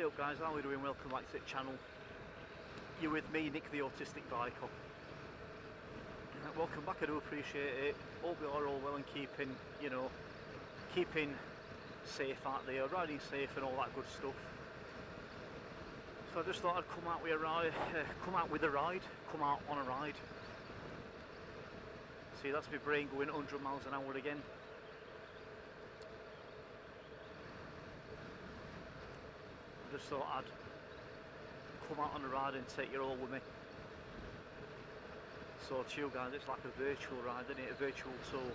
up guys, how are we doing? Welcome back to the channel. You're with me, Nick the Autistic Biker. Welcome back, I do appreciate it. Hope you are all well and keeping, keeping safe out there, riding safe and all that good stuff. So I just thought I'd come out with a ride, come out on a ride. See, that's my brain going 100 miles an hour again. I just thought I'd come out on a ride and take you all with me. So to you guys, it's like a virtual ride, isn't it? A virtual tour.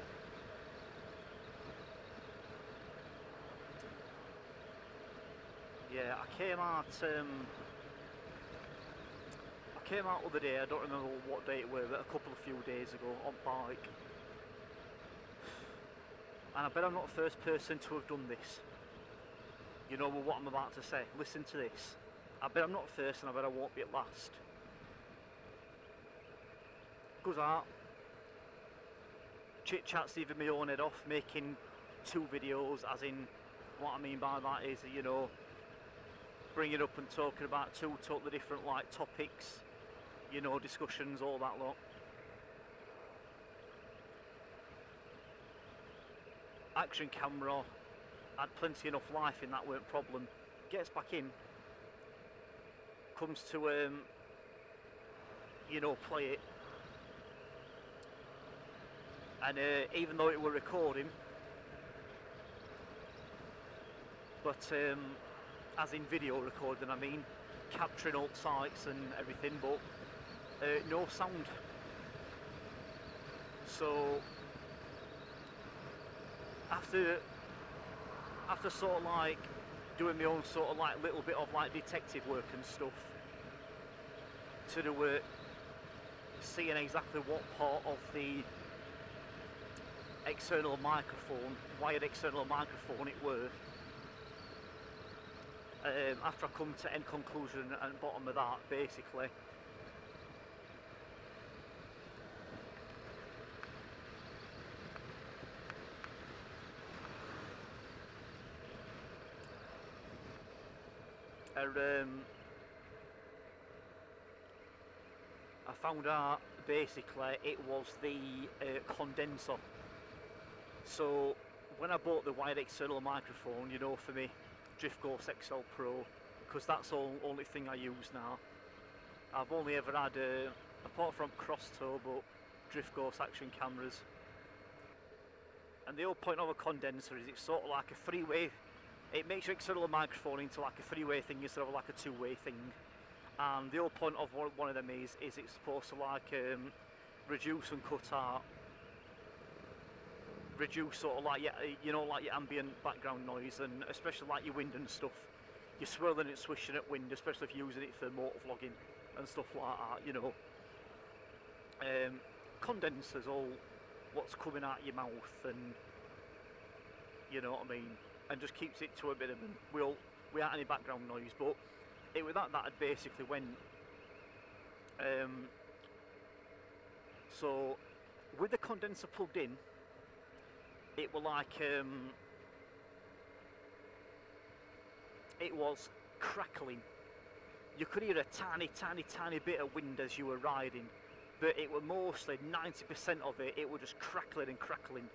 Yeah, I came out the other day, I don't remember what day it was, but a few days ago on bike. And I bet I'm not the first person to have done this. You know what I'm about to say. Listen to this. I bet I'm not first and I bet I won't be at last. Goes out. Chit chat's leaving my own head off, making 2 videos, as in, what I mean by that is, bringing up and talking about 2 totally different topics, discussions, all that lot. Action camera. Had plenty enough life in that, weren't problem. Gets back in, comes to play it, and even though it were recording, but as in video recording, I mean, capturing all sights and everything, but no sound. So after sort of doing my own sort of little bit of detective work and stuff to do seeing exactly what part of the external microphone, wired external microphone it were, after I come to end conclusion and bottom of that, basically I found out basically it was the condenser. So when I bought the wired external microphone, for me Drift Ghost XL Pro, because that's the only thing I use now. I've only ever had, apart from cross-toe, but Drift Ghost action cameras. And the whole point of a condenser is it's sort of like a 3-way. It makes your external microphone into like a 3-way thing instead of like a 2-way thing. And the whole point of one of them is it's supposed to reduce and cut out, reduce sort of your ambient background noise, and especially your wind and stuff. You're swirling and swishing at wind, especially if you're using it for motor vlogging and stuff like that, Condensers all what's coming out of your mouth, and you know what I mean, and just keeps it to a bit of without any background noise. But it was that had basically went. So with the condenser plugged in, it was it was crackling. You could hear a tiny bit of wind as you were riding, but it was mostly 90% of it was just crackling and crackling.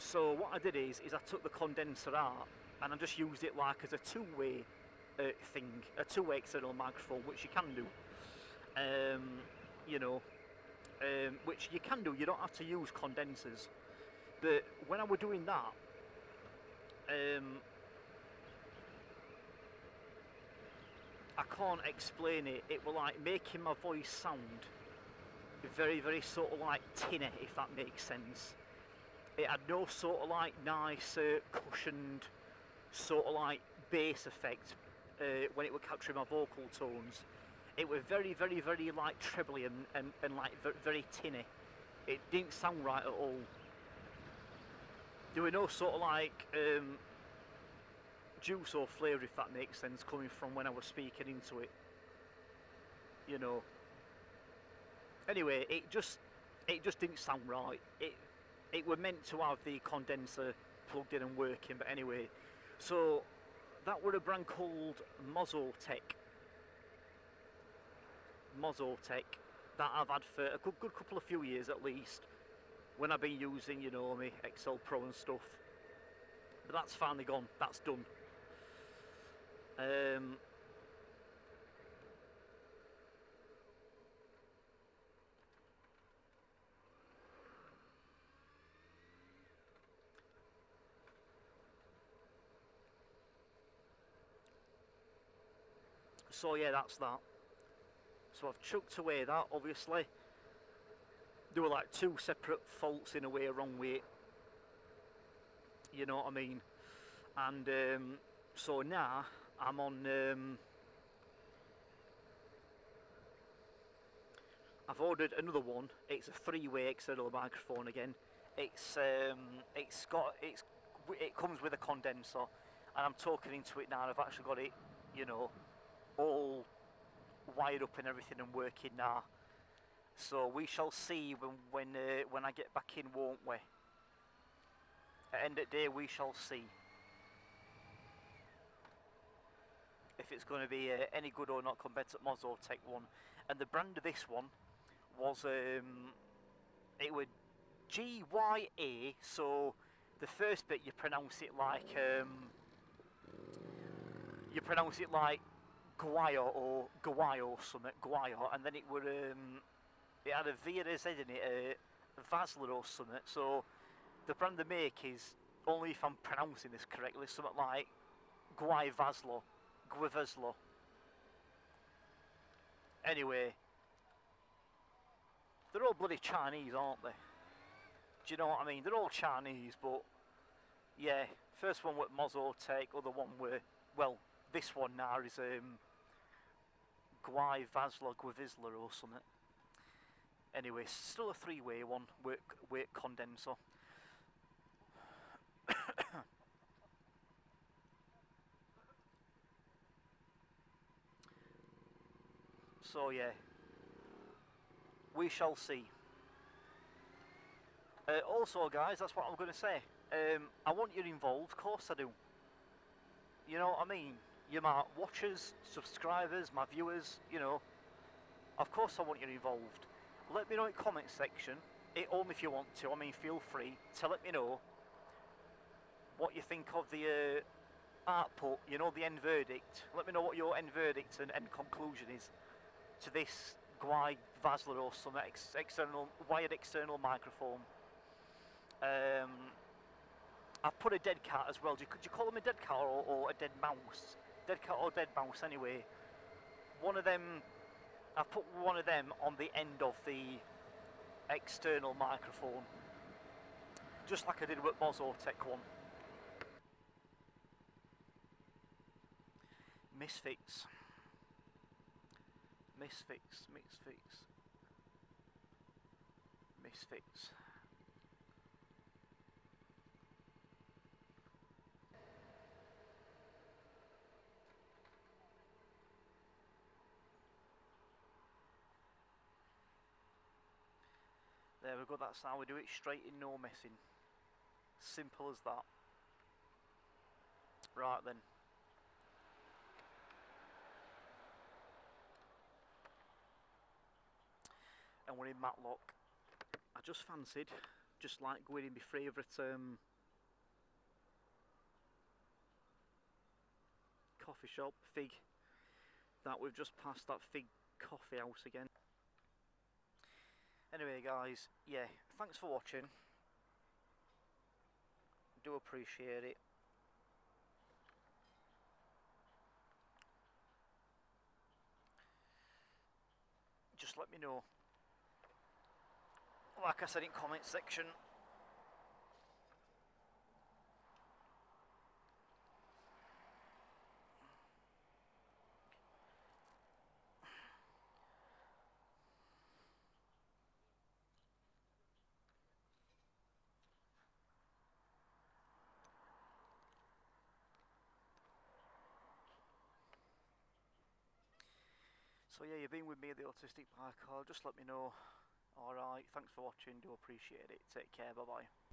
So what I did is I took the condenser out and I just used it as a 2-way thing, a 2-way external microphone, which you can do. Which you can do, you don't have to use condensers. But when I was doing that, I can't explain it. It was making my voice sound very sort of tinny, if that makes sense. It had no sort of nice cushioned sort of bass effect when it was capturing my vocal tones. It was very trebly and very tinny. It didn't sound right at all. There were no sort of juice or flavour, if that makes sense, coming from when I was speaking into it. Anyway, it just didn't sound right. It were meant to have the condenser plugged in and working, but anyway. So that were a brand called Autistic. That I've had for a good couple of few years at least, when I've been using, you know, my Excel Pro and stuff. But that's finally gone, that's done. So yeah, that's that. So I've chucked away that, obviously. There were like two separate faults in a way, wrong way. You know what I mean? And so now I'm on. I've ordered another one. It's a three-way external microphone again. It comes with a condenser, and I'm talking into it now. And I've actually got it, you know, all wired up and everything and working now. So we shall see when I get back in, won't we? At the end of the day, we shall see if it's going to be any good or not compared to the Autistic one. And the brand of this one was it was GYA. So the first bit you pronounce it like Guaya or Guay or something, Guaya, and then it would it had a V and a Z in it, Vasler or something. So the brand they make is, only if I'm pronouncing this correctly, something like Guay Vaslo, Guiveslo. Anyway, they're all bloody Chinese, aren't they? Do you know what I mean? They're all Chinese, but yeah, first one with Autistic, other one with, well, this one now is Guay Vaslo Guivisla or something. Anyway, still a three-way one, weight condenser. So yeah, we shall see. Also guys, that's what I'm going to say. I want you involved, of course I do. You know what I mean? You're my watchers, subscribers, my viewers, you know. Of course I want you involved. Let me know in the comment section, only if you want to, I mean feel free to let me know what you think of the output, you know, the end verdict. Let me know what your end verdict and end conclusion is to this Guay Vasler or some wired external microphone. I've put a dead cat as well. Could you call them a dead cat or a dead mouse? Dead cat or dead mouse anyway. One of them, I've put one of them on the end of the external microphone, just like I did with Autistic one. Misfits. There we go, that's how we do it, straight in, no messing. Simple as that. Right then. And we're in Matlock. I just fancied, just like going in my favourite coffee shop, Fig, that we've just passed that Fig coffee house again. Anyway guys, yeah, thanks for watching. Do appreciate it. Just let me know, like I said in comment section. So yeah, you've been with me at the Autistic Parkour. Just let me know. Alright, thanks for watching, do appreciate it. Take care, bye bye.